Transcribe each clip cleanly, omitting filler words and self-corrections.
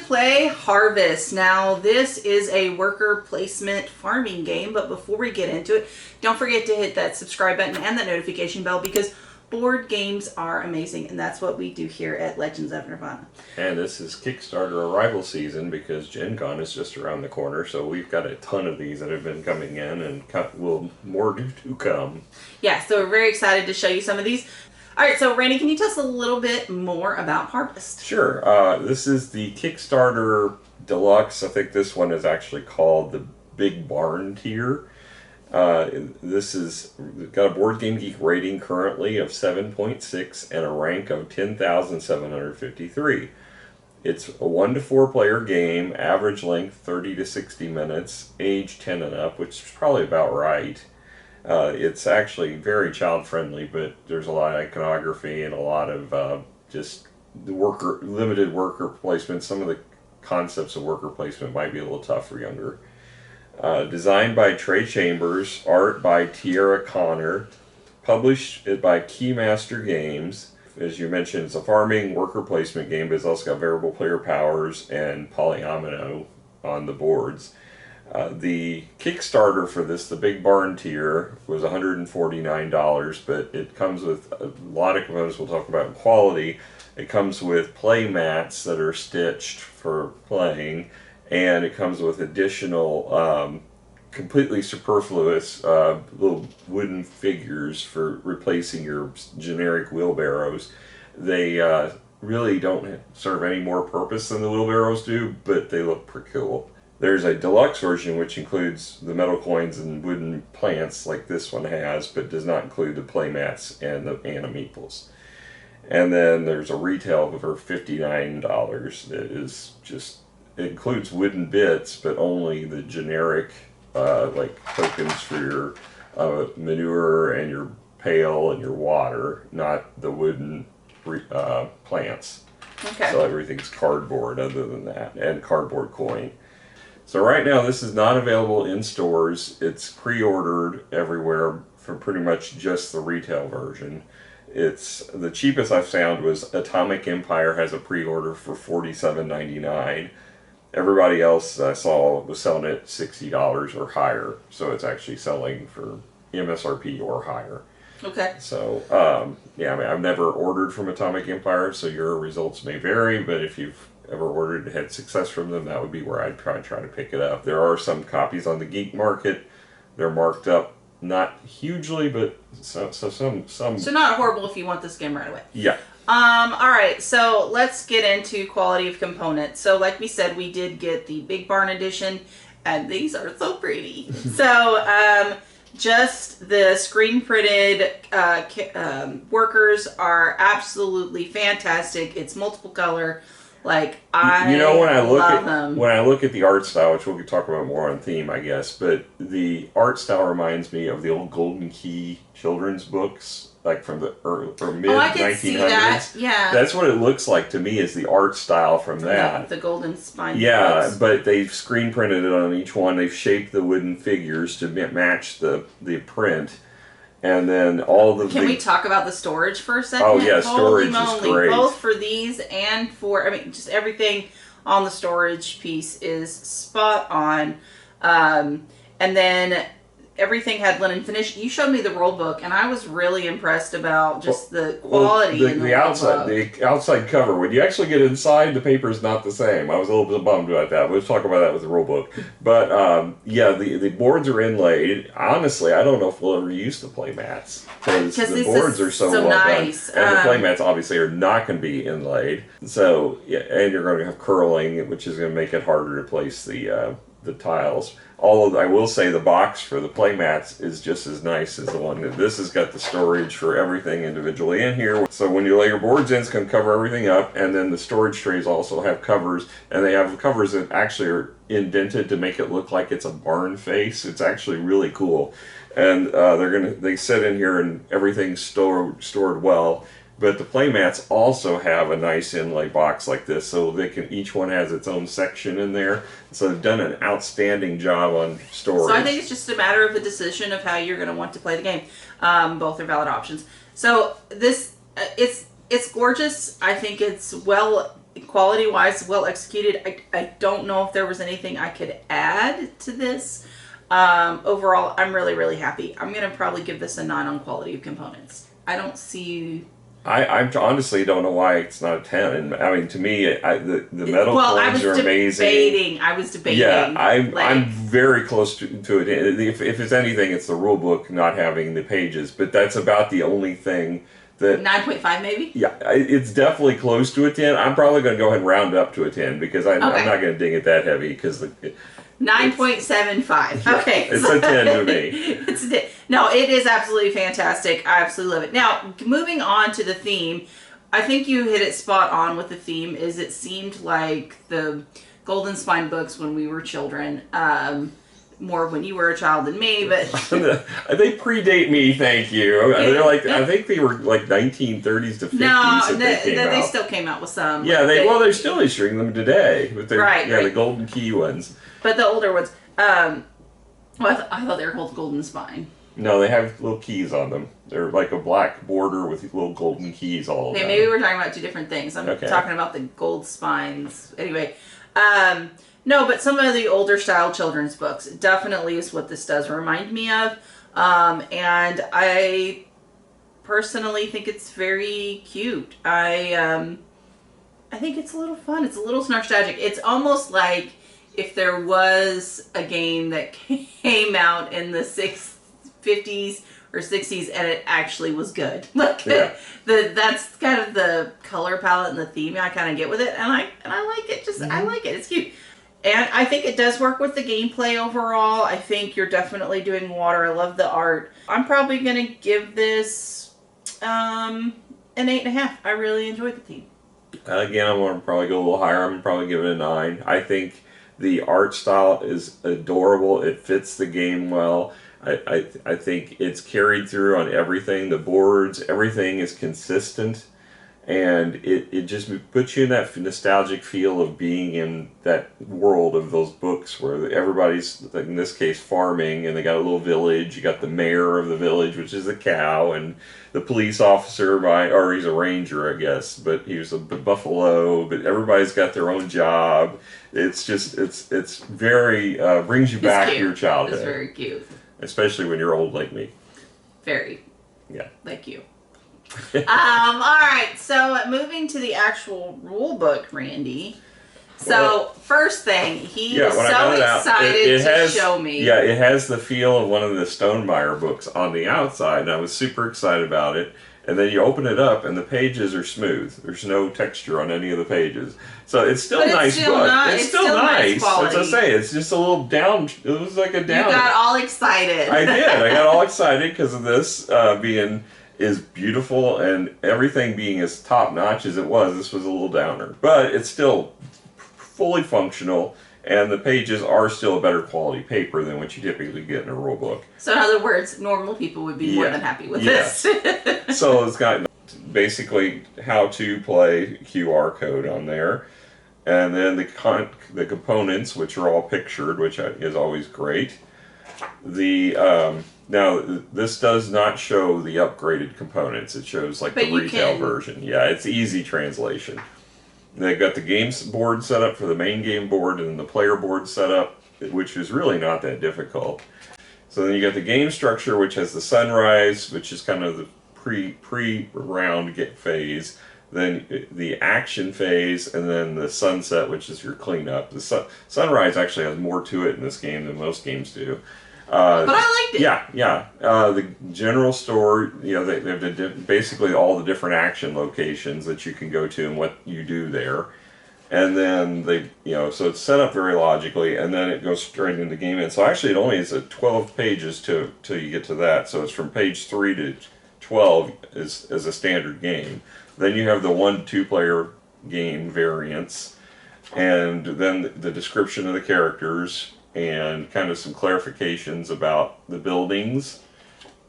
play Harvest. Now, this is a worker placement farming game, but before we get into it, don't forget to hit that subscribe button and that notification bell because board games are amazing, and that's what we do here at Legends of Nirvana. And this is Kickstarter arrival season because Gen Con is just around the corner, so we've got a ton of these that have been coming in, and will more do to come. Yeah, so we're very excited to show you some of these. All right, so Randy, can you tell us a little bit more about Harvest? Sure. This is the Kickstarter Deluxe. I think this one is actually called the Big Barn tier. This is got a Board Game Geek rating currently of 7.6 and a rank of 10,753. It's a 1 to 4 player game, average length 30 to 60 minutes, age 10 and up, which is probably about right. It's actually very child friendly, but there's a lot of iconography and a lot of just the limited worker placement. Some of the concepts of worker placement might be a little tough for younger. Designed by Trey Chambers, art by Tierra Connor, published by Keymaster Games. As you mentioned, it's a farming worker placement game, but it's also got variable player powers and polyomino on the boards. The Kickstarter for this, the Big Barn tier, was $149, but it comes with a lot of components we'll talk about in quality. It comes with play mats that are stitched for playing, and it comes with additional completely superfluous little wooden figures for replacing your generic wheelbarrows. They really don't serve any more purpose than the wheelbarrows do, but they look pretty cool. There's a deluxe version which includes the metal coins and wooden plants like this one has, but does not include the play mats and the meeples. And then there's a retail for $59 that is just, it includes wooden bits, but only the generic like tokens for your manure and your pail and your water, not the wooden plants. Okay. So everything's cardboard other than that, and cardboard coin. So right now this is not available in stores. It's pre-ordered everywhere for pretty much just the retail version. It's the cheapest I've found was Atomic Empire has a pre-order for $47.99. Everybody else I saw was selling it $60 or higher. So it's actually selling for MSRP or higher. Okay. So yeah, I mean, I've never ordered from Atomic Empire, so your results may vary, but if you've ever ordered and had success from them, that would be where I'd try to pick it up. There are some copies on the Geek Market. They're marked up, not hugely, but some. So not horrible if you want this game right away. Yeah. All right, so let's get into quality of components. So like we said, we did get the Big Barn edition, and these are so pretty. So just the screen printed workers are absolutely fantastic. It's multiple color. Like, I when I look at the art style, which we'll talk about more on theme, I guess, but the art style reminds me of the old Golden Key children's books, like from the mid 1900s. See that. Yeah, that's what it looks like to me. Is the art style from that the golden spine? Yeah, books. But they've screen printed it on each one. They've shaped the wooden figures to match the print. And then all the Can we talk about the storage for a second? Oh yeah, storage is great. Both for these and for, I mean, just everything on the storage piece is spot on. And then everything had linen finish. You showed me the Rulebook, and I was really impressed about just the quality. The outside cover. When you actually get inside, the paper is not the same. I was a little bit bummed about that. We'll talk about that with the Rulebook. But yeah, the boards are inlaid. Honestly, I don't know if we'll ever use the play mats because the boards are so well nice. done, and the play mats obviously are not going to be inlaid. So yeah, and you're going to have curling, which is going to make it harder to place the tiles. Although I will say the box for the play mats is just as nice as the one that this has got the storage for everything individually in here. So when you lay your boards in, it's going to cover everything up, and then the storage trays also have covers, and they have covers that actually are indented to make it look like it's a barn face. It's actually really cool, and they sit in here and everything's stored well. But the playmats also have a nice inlay box like this, so they can, each one has its own section in there. So they've done an outstanding job on storage. So I think it's just a matter of a decision of how you're going to want to play the game. Both are valid options. So this, it's gorgeous. I think it's well quality-wise, well executed. I don't know if there was anything I could add to this. Overall, I'm really, really happy. I'm going to probably give this a 9 on quality of components. I don't see... I honestly don't know why it's not a 10. And I mean, to me, the metal coins are amazing. I was debating. Yeah, I'm very close to it. If it's anything, it's the rule book not having the pages. But that's about the only thing that... 9.5 maybe? Yeah, it's definitely close to a 10. I'm probably going to go ahead and round up to a 10 because I'm not going to ding it that heavy because... 9.75. Okay. It's a 10 to me. It's a 10. No, it is absolutely fantastic. I absolutely love it. Now, moving on to the theme, I think you hit it spot on with the theme. Is it seemed like the Golden Spine books when we were children, more when you were a child than me, but they predate me. Thank you. They're like I think they were like 1930s to 50s. No, they still came out with some. Yeah, they're still issuing them today. With their, right. The golden key ones. But the older ones, I thought they were called Golden Spine. No, they have little keys on them. They're like a black border with little golden keys all over. Okay, maybe we're talking about two different things. I'm talking about the gold spines. Anyway, no, but some of the older style children's books definitely is what this does remind me of. And I personally think it's very cute. I think it's a little fun. It's a little nostalgic. It's almost like if there was a game that came out in the 50s or 60s and it actually was good. Like that's kind of the color palette and the theme I kind of get with it, and I like it. I like it. It's cute. And I think it does work with the gameplay overall. I think you're definitely doing water. I love the art. I'm probably going to give this an 8.5. I really enjoyed the theme. Again, I'm going to probably go a little higher. I'm going to probably give it a 9. I think the art style is adorable. It fits the game well. I think it's carried through on everything. The boards, everything is consistent. And it just puts you in that nostalgic feel of being in that world of those books where everybody's, in this case, farming, and they got a little village. You got the mayor of the village, which is a cow, and the police officer, or he's a ranger, I guess, but he was a buffalo, but everybody's got their own job. It's just, it's very, brings you back to your childhood. It's very cute. Especially when you're old like me. Very. Yeah. Like you. All right, so moving to the actual rule book, Randy. So first thing, he was so excited to show me. Yeah, it has the feel of one of the Stonemaier books on the outside, and I was super excited about it. And then you open it up, and the pages are smooth. There's no texture on any of the pages, so it's still nice book. It's still nice. As I say, it's just a little down. It was like a down. You got all excited. I did. I got all excited because of this being is beautiful and everything being as top notch as it was. This was a little downer, but it's still fully functional, and the pages are still a better quality paper than what you typically get in a rule book. So in other words, normal people would be more than happy with this. So it's got basically how to play QR code on there, and then the components, which are all pictured, which is always great. Now, this does not show the upgraded components. It shows like the retail version. Yeah, it's easy translation. They've got the game board set up for the main game board and the player board set up, which is really not that difficult. So then you got the game structure, which has the sunrise, which is kind of the pre-round phase. Then the action phase, and then the sunset, which is your cleanup. The sunrise actually has more to it in this game than most games do. But I liked it. Yeah. The general store, they have basically all the different action locations that you can go to and what you do there. And then so it's set up very logically, and then it goes straight into game. And so actually it only is 12 pages till you get to that. So it's from page 3 to 12 as a standard game. Then you have the 1-2 player game variants, and then the description of the characters, and kind of some clarifications about the buildings,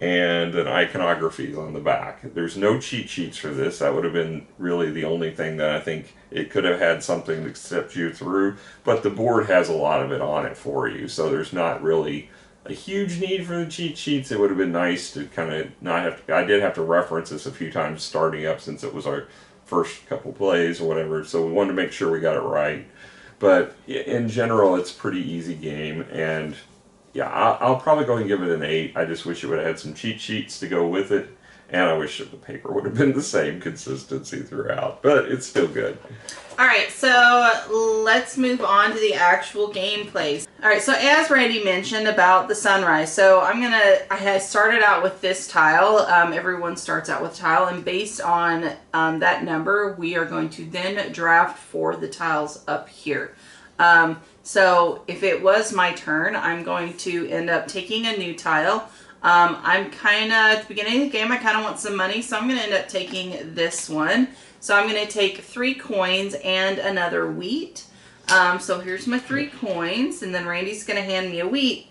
and an iconography on the back. There's no cheat sheets for this. That would have been really the only thing that I think it could have had something to step you through, but the board has a lot of it on it for you, so there's not really a huge need for the cheat sheets. It would have been nice to kind of not have to, I did have to reference this a few times starting up since it was our first couple plays or whatever. So we wanted to make sure we got it right. But in general, it's a pretty easy game, and yeah, I'll probably go and give it an 8. I just wish it would have had some cheat sheets to go with it, and I wish that the paper would have been the same consistency throughout, but it's still good. Alright, so let's move on to the actual gameplay. Alright, so as Randy mentioned about the sunrise, so I started out with this tile. Everyone starts out with tile, and based on that number, we are going to then draft for the tiles up here. So if it was my turn, I'm going to end up taking a new tile. I'm kind of, at the beginning of the game, I kind of want some money, so I'm going to end up taking this one. So I'm going to take 3 coins and another wheat. So here's my 3 coins, and then Randy's going to hand me a wheat.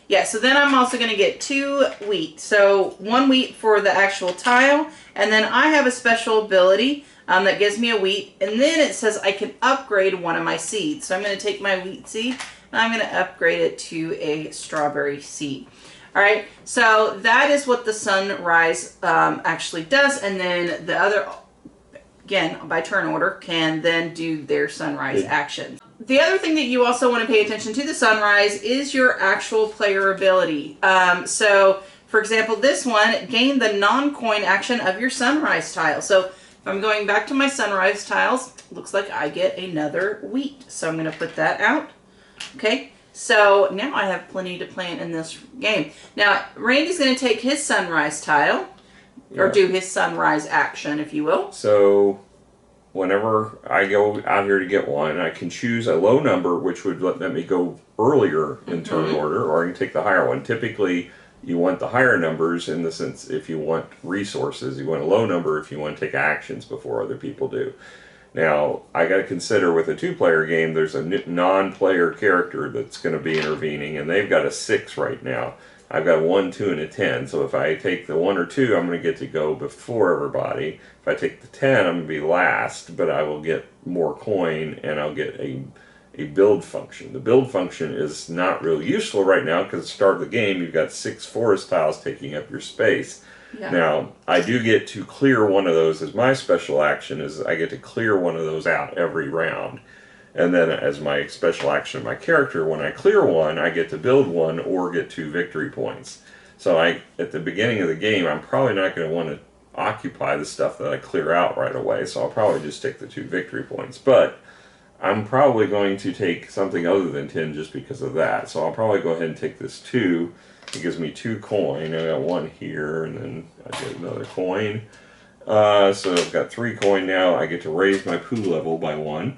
Yeah, so then I'm also going to get 2 wheat. So 1 wheat for the actual tile, and then I have a special ability that gives me a wheat, and then it says I can upgrade one of my seeds. So I'm going to take my wheat seed, and I'm going to upgrade it to a strawberry seed. Alright, so that is what the sunrise actually does, and then the other, again, by turn order, can then do their sunrise action. The other thing that you also want to pay attention to the sunrise is your actual player ability. So, for example, this one, gain the non-coin action of your sunrise tile. So, if I'm going back to my sunrise tiles, looks like I get another wheat. So, I'm going to put that out. Okay. So now I have plenty to plant in this game. Now, Randy's going to take his sunrise tile, or do his sunrise action, if you will. So whenever I go out here to get one, I can choose a low number, which would let me go earlier in turn order, or I can take the higher one. Typically, you want the higher numbers in the sense if you want resources. You want a low number if you want to take actions before other people do. Now, I got to consider with a 2-player game, there's a non-player character that's going to be intervening, and they've got a 6 right now. I've got a 1, 2, and a 10, so if I take the 1 or 2, I'm going to get to go before everybody. If I take the 10, I'm going to be last, but I will get more coin, and I'll get a build function. The build function is not real useful right now, because at the start of the game, you've got 6 forest tiles taking up your space. Yeah. Now, I do get to clear one of those as my special action, is I get to clear one of those out every round. And then as my special action of my character, when I clear one, I get to build one or get 2 victory points. So at the beginning of the game, I'm probably not going to want to occupy the stuff that I clear out right away, so I'll probably just take the 2 victory points. But I'm probably going to take something other than 10 just because of that. So I'll probably go ahead and take this 2. It gives me 2 coin. I got 1 here, and then I get another coin. So I've got 3 coin now. I get to raise my poo level by 1.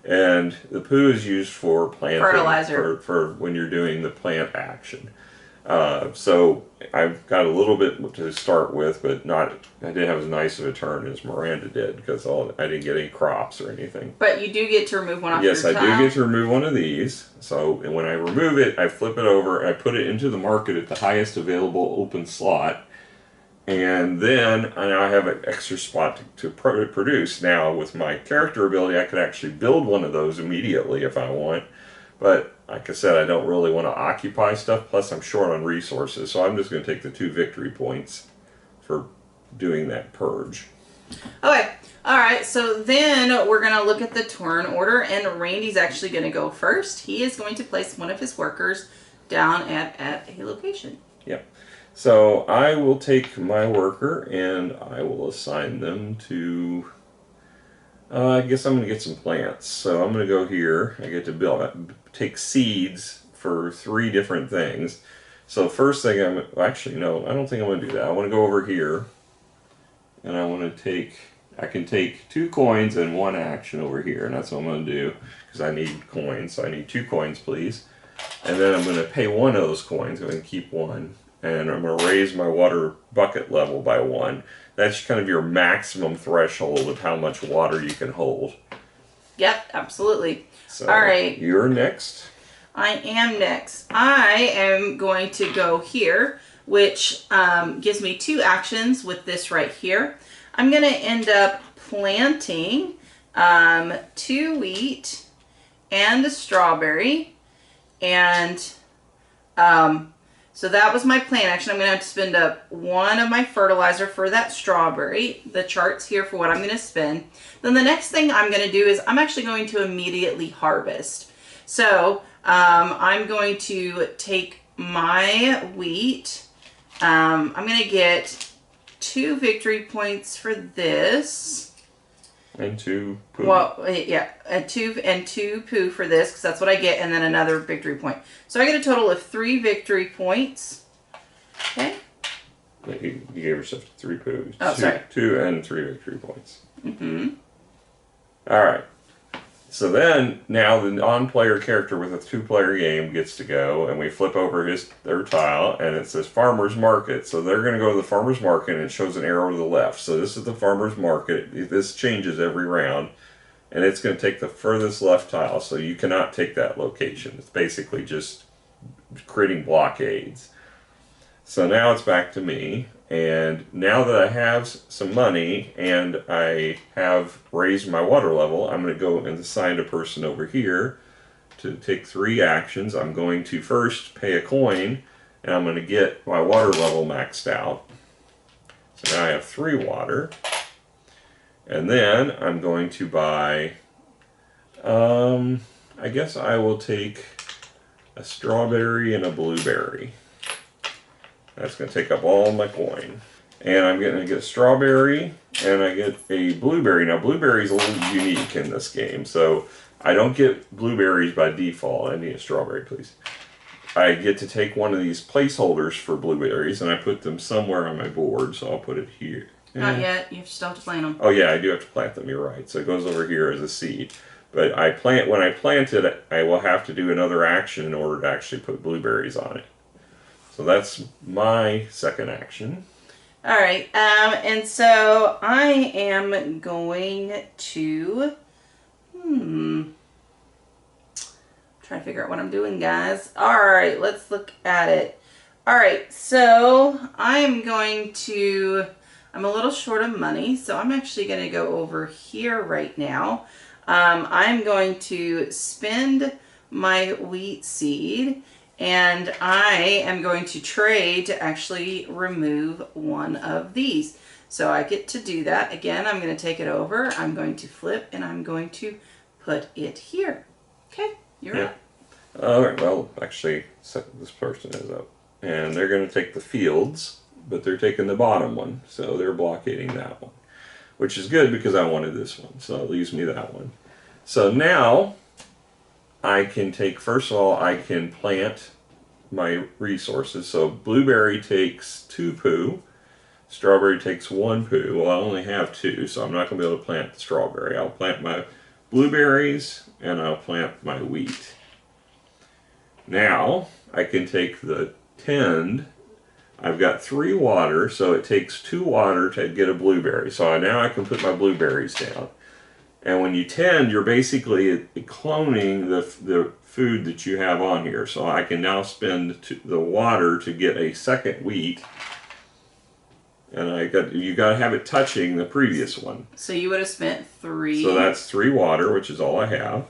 And the poo is used for planting. Fertilizer. For when you're doing the plant action. So I've got a little bit to start with, but I didn't have as nice of a turn as Miranda did, because I didn't get any crops or anything. But you do get to remove one off your tile. Yes, I do get to remove one of these. So when I remove it, I flip it over, I put it into the market at the highest available open slot, and then I have an extra spot to produce. Now, with my character ability, I could actually build one of those immediately if I want. But like I said, I don't really want to occupy stuff, plus I'm short on resources, so I'm just going to take the 2 victory points for doing that purge. Okay, alright, so then we're going to look at the turn order, and Randy's actually going to go first. He is going to place one of his workers down at a location. Yep. So I will take my worker, and I will assign them to... I guess I'm going to get some plants. So I'm going to go here. I get to take seeds for 3 different things. So first thing actually, no, I don't think I'm going to do that. I want to go over here, and I want to I can take 2 coins and 1 action over here, and that's what I'm going to do, because I need coins. So I need 2 coins, please. And then I'm going to pay 1 of those coins. I'm going to keep 1. And I'm going to raise my water bucket level by 1. That's kind of your maximum threshold of how much water you can hold. Yep, absolutely. So, all right. You're next. I am next. I am going to go here, which gives me 2 actions with this right here. I'm going to end up planting 2 wheat and a strawberry. And So that was my plan action. I'm going to have to spend up one of my fertilizer for that strawberry. The chart's here for what I'm going to spend. Then the next thing I'm going to do is I'm actually going to immediately harvest. So I'm going to take my wheat. I'm going to get 2 victory points for this. And 2 poo. Well, yeah, and two poo for this, because that's what I get, and then another victory point. So I get a total of 3 victory points. Okay. You gave yourself 3 poos. Oh, sorry. 2 and 3 victory points. Mm-hmm. All right. So then, now the non-player character with a 2-player game gets to go, and we flip over their tile, and it says Farmer's Market. So they're going to go to the Farmer's Market, and it shows an arrow to the left. So this is the Farmer's Market. This changes every round, and it's going to take the furthest left tile, so you cannot take that location. It's basically just creating blockades. So now it's back to me, and now that I have some money and I have raised my water level, I'm going to go and assign a person over here to take 3 actions. I'm going to first pay a coin, and I'm going to get my water level maxed out. So now I have 3 water. And then I'm going to buy, I guess I will take a strawberry and a blueberry. That's going to take up all my coin. And I'm going to get a strawberry, and I get a blueberry. Now, blueberry is a little unique in this game, so I don't get blueberries by default. I need a strawberry, please. I get to take one of these placeholders for blueberries, and I put them somewhere on my board, so I'll put it here. Not yet. You still have to plant them. Oh, yeah, I do have to plant them. You're right. So it goes over here as a seed. But when I plant it, I will have to do another action in order to actually put blueberries on it. So that's my second action. All right, and so I am going to, trying to figure out what I'm doing, guys. All right, let's look at it. All right, so I'm a little short of money, so I'm actually going to go over here right now. I'm going to spend my wheat seed, and I am going to trade to actually remove one of these. So I get to do that. Again, I'm going to take it over. I'm going to flip, and I'm going to put it here. Okay, you're up. All right, well, actually, this person is up. And they're going to take the fields, but they're taking the bottom one. So they're blockading that one, which is good because I wanted this one. So it leaves me that one. So now I can take, first of all, I can plant my resources. So blueberry takes 2 poo, strawberry takes 1 poo. Well, I only have 2, so I'm not going to be able to plant the strawberry. I'll plant my blueberries, and I'll plant my wheat. Now I can take the tend. I've got 3 water, so it takes 2 water to get a blueberry. So now I can put my blueberries down. And when you tend, you're basically cloning the food that you have on here. So I can now spend the water to get a second wheat. And you got to have it touching the previous one. So you would have spent 3. So that's 3 water, which is all I have.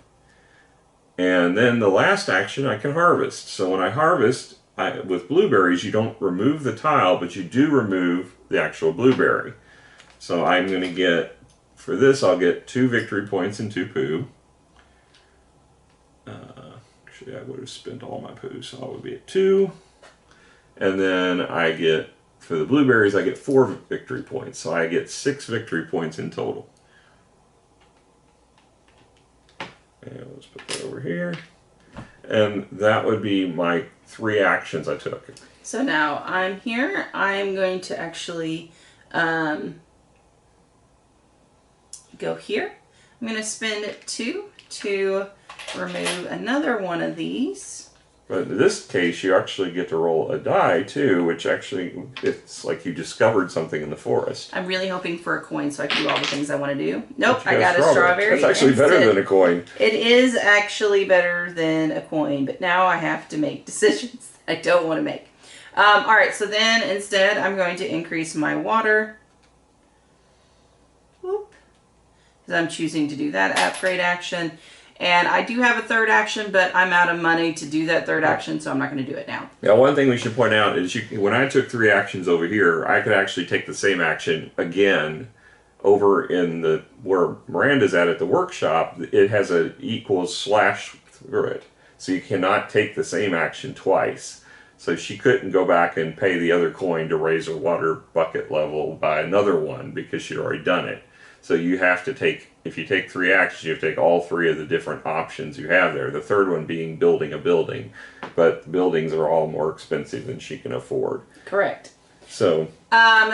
And then the last action, I can harvest. So when I harvest, with blueberries, you don't remove the tile, but you do remove the actual blueberry. So I'm going to get, for this, I'll get 2 victory points and 2 poo. Actually, I would have spent all my poo, so I would be at 2. And then I get, for the blueberries, I get 4 victory points. So I get 6 victory points in total. And let's put that over here. And that would be my 3 actions I took. So now I'm here. I'm going to actually go here. I'm going to spend 2 to remove another one of these. But in this case, you actually get to roll a die too, which actually, it's like you discovered something in the forest. I'm really hoping for a coin so I can do all the things I want to do. Nope, I got a strawberry. That's actually better than a coin. It is actually better than a coin, but now I have to make decisions I don't want to make. All right, so then instead I'm going to increase my water. Whoop. Because I'm choosing to do that upgrade action. And I do have a third action, but I'm out of money to do that third action, so I'm not going to do it now. Now, one thing we should point out is when I took 3 actions over here, I could actually take the same action again over in where Miranda's at the workshop. It has a equals slash through it. So you cannot take the same action twice. So she couldn't go back and pay the other coin to raise her water bucket level by another one because she'd already done it. So you have to take, if you take 3 actions, you have to take all 3 of the different options you have there. The third one being building a building. But the buildings are all more expensive than she can afford. Correct. So.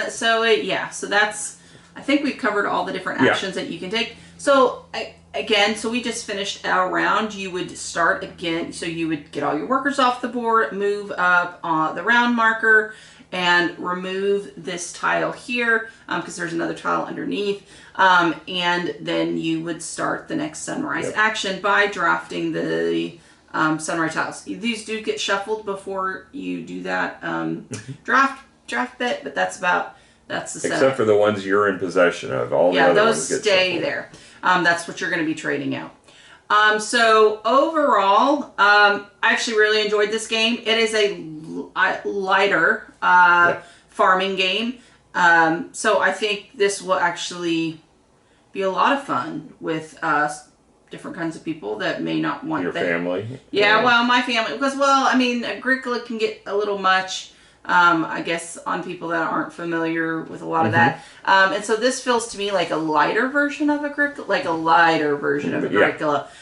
So that's, I think we've covered all the different actions that you can take. So again, so we just finished our round. You would start again. So you would get all your workers off the board, move up on the round marker, and remove this tile here because there's another tile underneath. And then you would start the next sunrise action by drafting the sunrise tiles. These do get shuffled before you do that draft bit, but that's the setup. Except for the ones you're in possession of. All the other ones get stay shuffled. there. That's what you're going to be trading out. So overall, I actually really enjoyed this game. It is a lighter farming game. So I think this will actually be a lot of fun with different kinds of people that may not want your family. Yeah, well, my family, because Agricola can get a little much. I guess on people that aren't familiar with a lot of that. And so this feels to me like a lighter version of Agricola,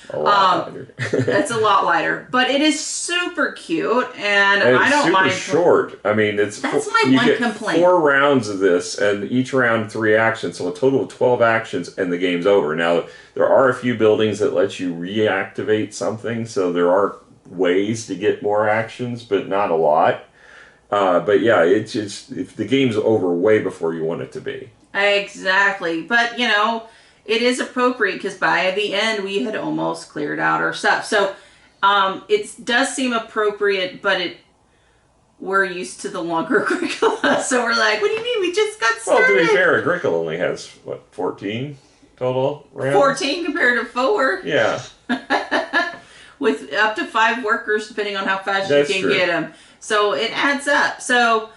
A lot lighter. It's a lot lighter, but it is super cute, and I don't mind. It's super short. I mean, that's my one complaint. 4 rounds of this, and each round 3 actions, so a total of 12 actions, and the game's over. Now, there are a few buildings that let you reactivate something, so there are ways to get more actions, but not a lot. But yeah, it's just, if the game's over way before you want it to be. Exactly. But, it is appropriate because by the end we had almost cleared out our stuff. So it does seem appropriate, but we're used to the longer Agricola. So we're like, what do you mean? We just got started. Well, to be fair, Agricola only has, 14 total rounds? 14 compared to 4. Yeah. With up to 5 workers, depending on how fast That's you can true. get them. So it adds up. So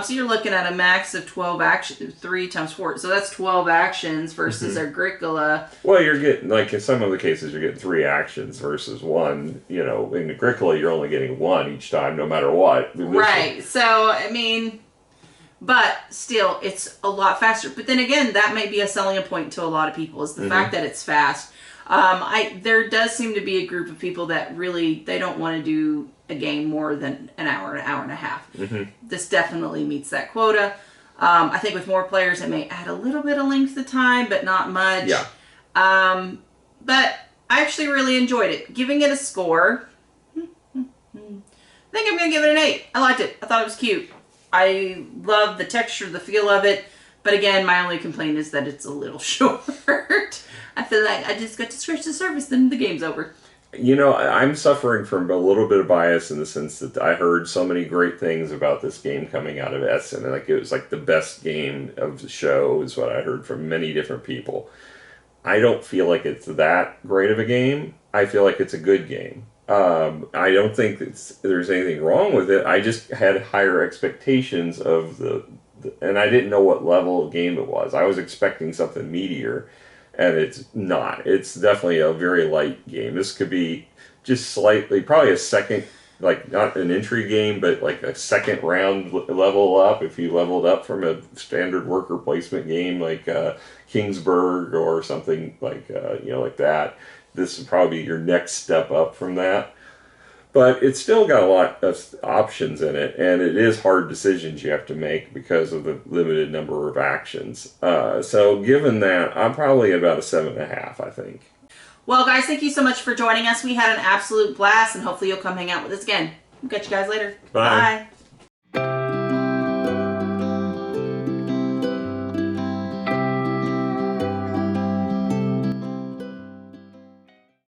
you're looking at a max of 12 actions, 3 times 4. So that's 12 actions versus Agricola. Well, you're getting, like in some of the cases, you're getting 3 actions versus 1. In Agricola, you're only getting 1 each time, no matter what. Right. So, but still, it's a lot faster. But then again, that may be a selling point to a lot of people, is the fact that it's fast. There does seem to be a group of people that really, they don't want to do a game more than an hour and a half. This definitely meets that quota. I think with more players, it may add a little bit of length of time, but not much. Yeah. But I actually really enjoyed it. Giving it a score, I think I'm going to give it an 8. I liked it. I thought it was cute. I love the texture, the feel of it. But again, my only complaint is that it's a little short. I feel like I just got to scratch the surface, then the game's over. I'm suffering from a little bit of bias in the sense that I heard so many great things about this game coming out of Essen. And it was like the best game of the show is what I heard from many different people. I don't feel like it's that great of a game. I feel like it's a good game. I don't think there's anything wrong with it. I just had higher expectations of and I didn't know what level of game it was. I was expecting something meatier. And it's not. It's definitely a very light game. This could be just slightly, probably a second, like not an entry game, but like a second round level up. If you leveled up from a standard worker placement game like Kingsburg or something like like that, this would probably be your next step up from that. But it's still got a lot of options in it, and it is hard decisions you have to make because of the limited number of actions. So given that, I'm probably about a 7.5, I think. Well, guys, thank you so much for joining us. We had an absolute blast, and hopefully you'll come hang out with us again. We'll catch you guys later. Bye. Bye.